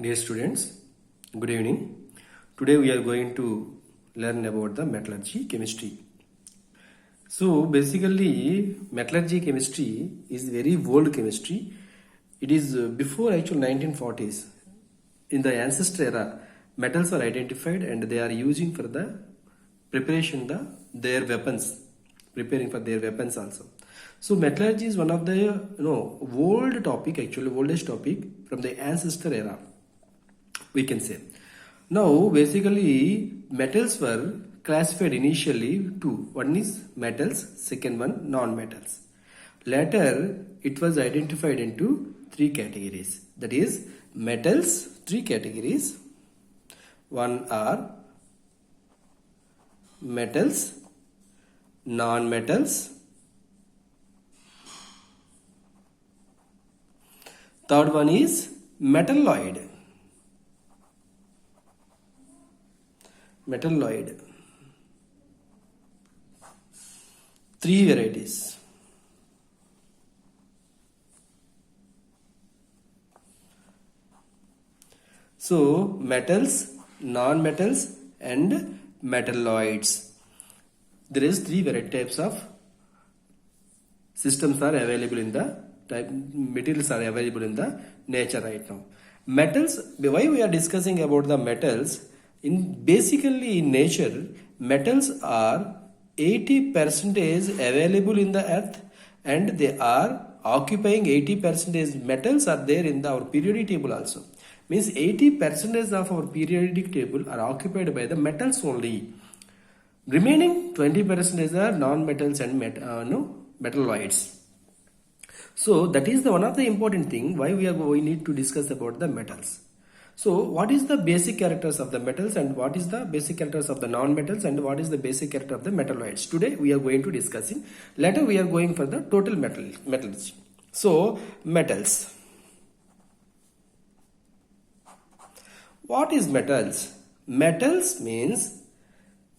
Dear students, good evening. Today we are going to learn about the metallurgy chemistry. So basically metallurgy chemistry is very old chemistry. It is before actual 1940s. In the ancestor era, metals are identified and they are using for the preparation their weapons, preparing for their weapons also. So metallurgy is one of the old topic, actually oldest topic from the ancestor era, we can say. Now basically metals were classified initially two. One is metals, second one non-metals. Later it was identified into three categories. That is metals, three categories. One are metals, non-metals. Third one is metalloid. Metalloid. Three varieties. So metals, non-metals and metalloids. There is three variety types of systems are available in the materials are available in the nature right now. Metals, why we are discussing about the metals? Basically in nature, metals are 80% available in the earth and they are occupying 80% metals are there in our periodic table also. Means 80% of our periodic table are occupied by the metals only. Remaining 20% are non-metals and metalloids. So that is one of the important thing why we need to discuss about the metals. So what is the basic characters of the metals and what is the basic characters of the non-metals and what is the basic character of the metalloids? Today we are going to discussing. Later we are going for the total metals. So metals. What is metals? Metals means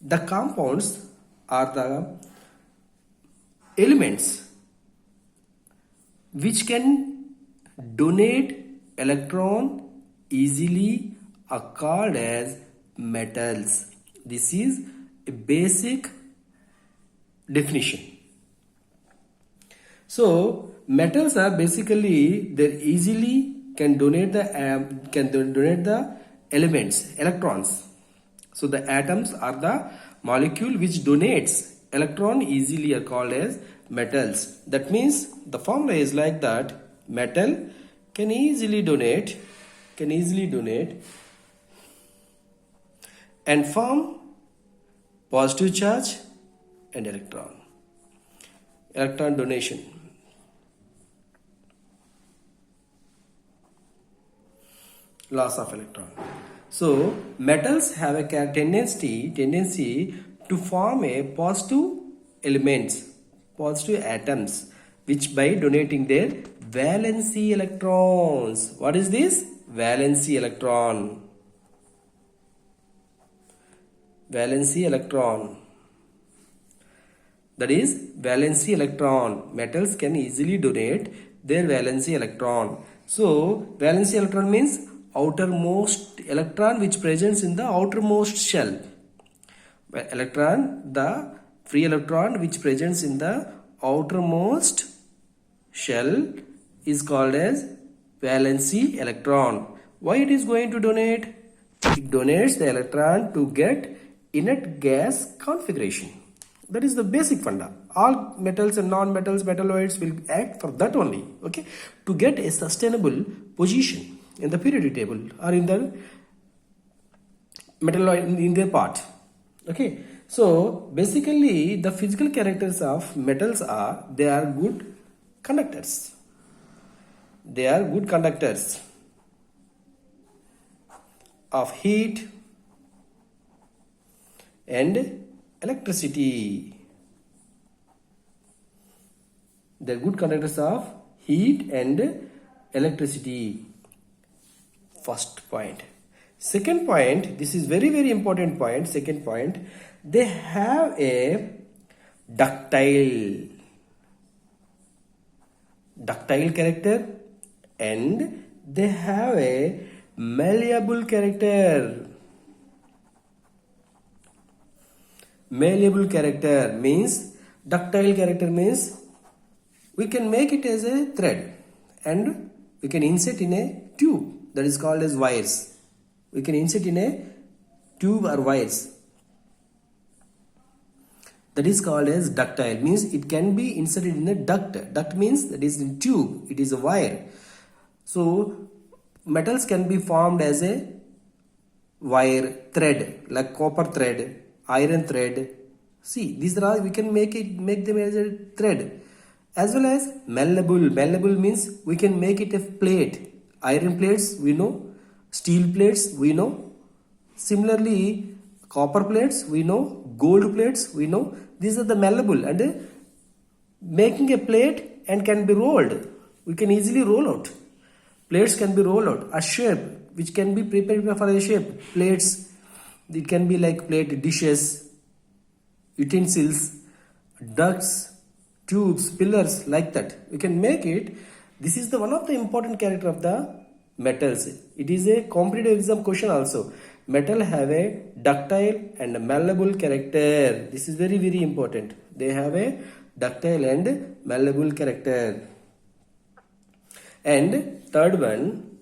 the compounds are the elements which can donate electron easily are called as metals. This is a basic definition. So metals are basically they easily can donate the elements, electrons. So the atoms are the molecule which donates electron easily are called as metals. That means the formula is like that: metal can easily donate and form positive charge and electron donation. Loss of electron. So metals have a tendency to form a positive elements, positive atoms, which by donating their valency electrons. What is this? Valency electron. Valency electron. That is valency electron. Metals can easily donate their valency electron. So valency electron means outermost electron which presents in the outermost shell. The free electron which presents in the outermost shell is called as valency electron. Why it is going to donate? It donates the electron to get inert gas configuration. That is the basic funda. All metals and non-metals, metalloids will act for that only. Okay, to get a sustainable position in the periodic table or in the metalloid in their part. Okay, so basically the physical characters of metals are they are good conductors. They are good conductors of heat and electricity. They are good conductors of heat and electricity. First point. Second point, this is very important point. Second point, they have a ductile character and they have a Malleable character. Malleable character means, ductile character means we can make it as a thread and we can insert in a tube, that is called as wires. We can insert in a tube or wires, that is called as ductile, means it can be inserted in a duct. Duct means that is in tube, it is a wire. So metals can be formed as a wire, thread, like copper thread, iron thread. See, these are all we can make them as a thread. As well as malleable. Malleable means we can make it a plate. Iron plates we know, steel plates we know. Similarly, copper plates we know, gold plates we know. These are the malleable, and making a plate and can be rolled. We can easily roll out. Plates can be rolled out. A shape which can be prepared for a shape. Plates, it can be like plate dishes, utensils, ducts, tubes, pillars, like that. We can make it. This is the one of the important character of the metals. It is a competitive exam question also. Metal have a ductile and a malleable character. This is very, very important. They have a ductile and malleable character. And third one,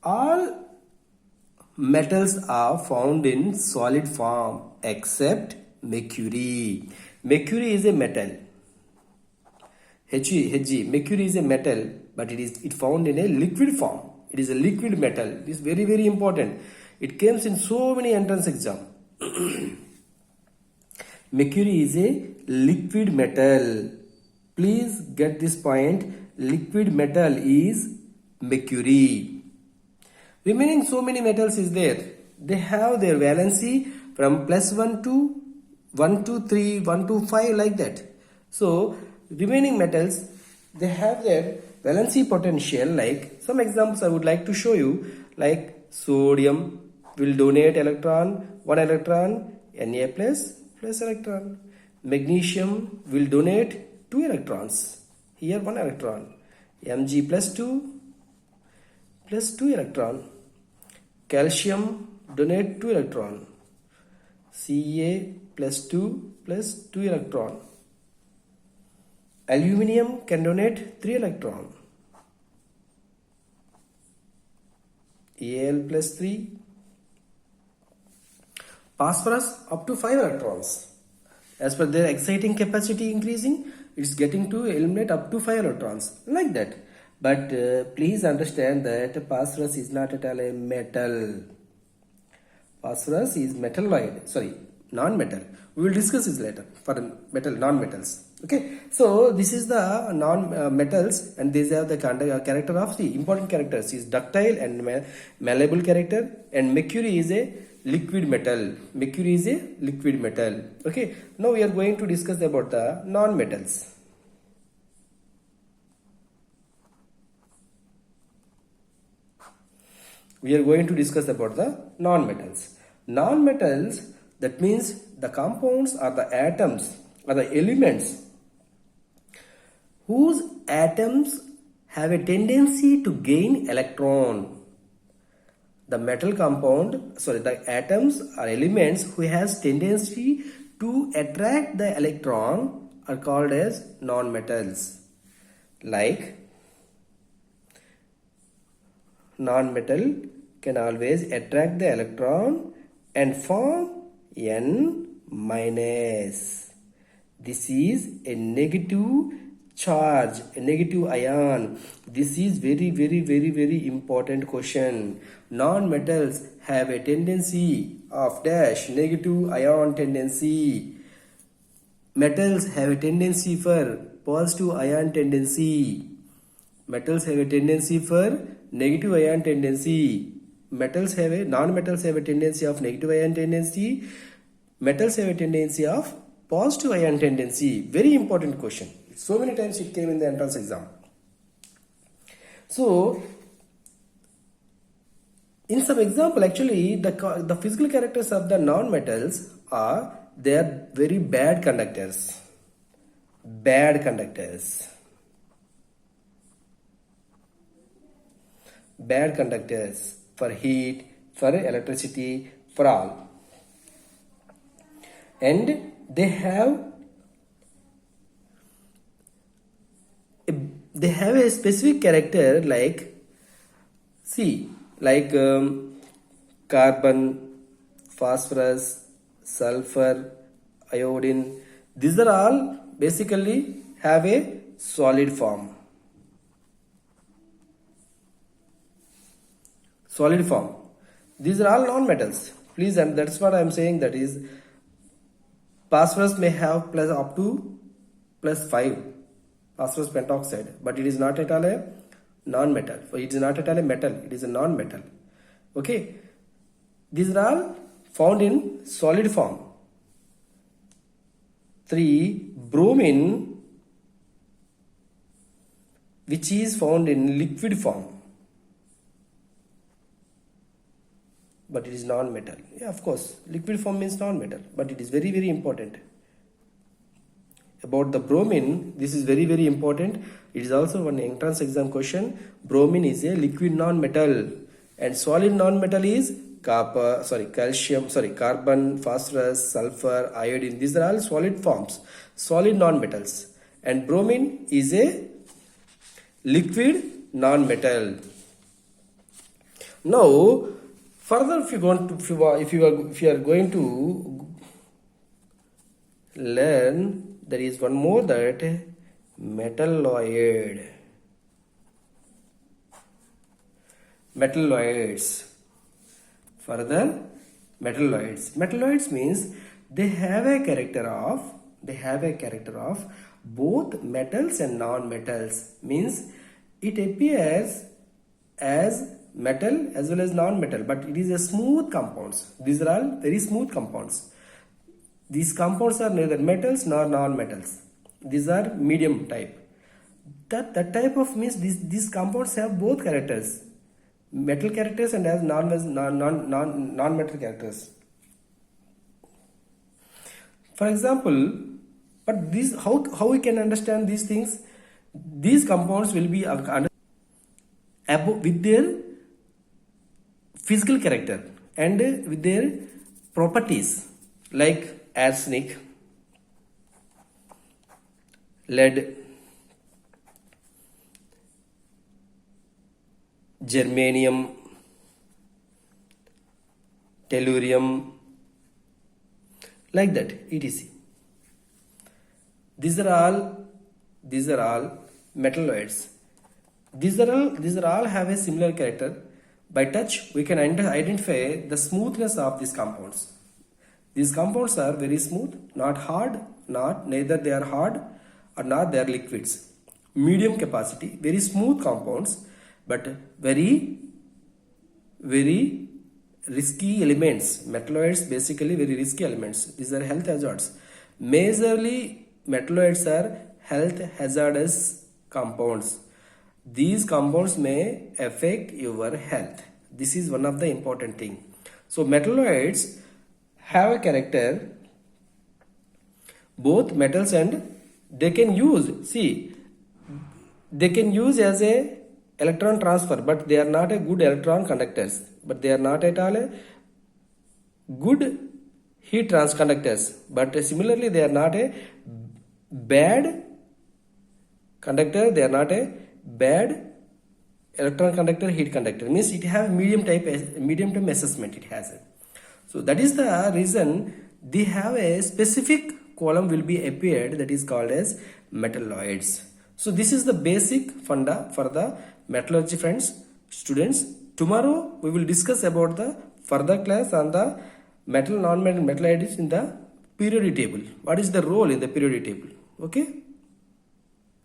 all metals are found in solid form except mercury. Mercury is a metal. Hg. Mercury is a metal, but it found in a liquid form. It is a liquid metal. This is very, very important. It comes in so many entrance exam. Mercury is a liquid metal. Please get this point. Liquid metal is mercury. Remaining so many metals is there. They have their valency from +1 to 1 to 3, 1 to 5, like that. So remaining metals, they have their valency potential. Like some examples I would like to show you, like sodium will donate one electron, Na plus electron. Magnesium will donate 2 electrons, here 1 electron. Mg plus 2 electron. Calcium donate 2 electron. Ca plus 2 electron. Aluminium can donate 3 electron. Al plus 3. Phosphorus up to 5 electrons. As per their exciting capacity increasing, it's getting to eliminate up to 5 electrons, like that. But please understand that phosphorus is not at all a metal. Phosphorus is non-metal. We will discuss this later for non-metals. Okay, so this is the non-metals, and these are the character of the important characters is ductile and malleable character, and mercury is a liquid metal. Mercury is a liquid metal. Okay, now we are going to discuss about the non-metals. We are going to discuss about the non-metals. Non-metals, that means the compounds or the atoms or the elements whose atoms have a tendency to gain electron. The atoms or elements who has tendency to attract the electron are called as non-metals. Like non-metal can always attract the electron and form N minus. This is a negative charge, a negative ion. This is very important question. Non-metals have a tendency of dash, negative ion tendency. Metals have a tendency for positive ion tendency. Metals have a tendency for negative ion tendency. Non-metals have a tendency of negative ion tendency. Metals have a tendency of positive ion tendency. Very important question. So many times it came in the entrance exam. So in some example, actually the physical characters of the non-metals are, they are very bad conductors. bad conductors for heat, for electricity, for all. And they have a specific character like, see, like carbon, phosphorus, sulfur, iodine. These are all basically have a solid form. Solid form. These are all non-metals. Please, and that's what I am saying, that is phosphorus may have plus up to +5 phosphorus pentoxide, but it is not at all a non-metal. It is not at all a metal, it is a non-metal. Okay, these are all found in solid form. 3. Bromine, which is found in liquid form, but it is non-metal. Yeah, of course, liquid form means non-metal, but it is very, very important. About the bromine, this is very, very important. It is also one entrance exam question. Bromine is a liquid non-metal, and solid non-metal is carbon, phosphorus, sulfur, iodine. These are all solid forms, solid non-metals, and bromine is a liquid non-metal. Now, further, if you are going to learn, there is one more, that metalloid. Metalloids. Further, metalloids means they have a character of both metals and non-metals. Means it appears as metal as well as non-metal, but it is a smooth compounds. These are all very smooth compounds. These compounds are neither metals nor non-metals. These are medium type. That type of means these compounds have both characters, metal characters and as non-metal characters. For example, but these how we can understand these things? These compounds will be with their physical character and with their properties, like arsenic, lead, germanium, tellurium, like that, etc. These are all metalloids. These are all have a similar character. By touch, we can identify the smoothness of these compounds. These compounds are very smooth, not hard, neither they are hard or not they are liquids. Medium capacity, very smooth compounds, but very, very risky elements. Metalloids basically very risky elements. These are health hazards. Majorly, metalloids are health hazardous compounds. These compounds may affect your health. This is one of the important thing. So metalloids have a character, both metals, and they can use as a electron transfer, but they are not a good electron conductors, but they are not at all a good heat conductors, but similarly they are not a bad conductor, they are not a bad electron conductor, heat conductor. Means it have medium term assessment it has. So that is the reason they have a specific column will be appeared, that is called as metalloids. So this is the basic funda for the metallurgy, friends, students. Tomorrow we will discuss about the further class on the metal, non-metal, metalloids in the periodic table. What is the role in the periodic table? Okay.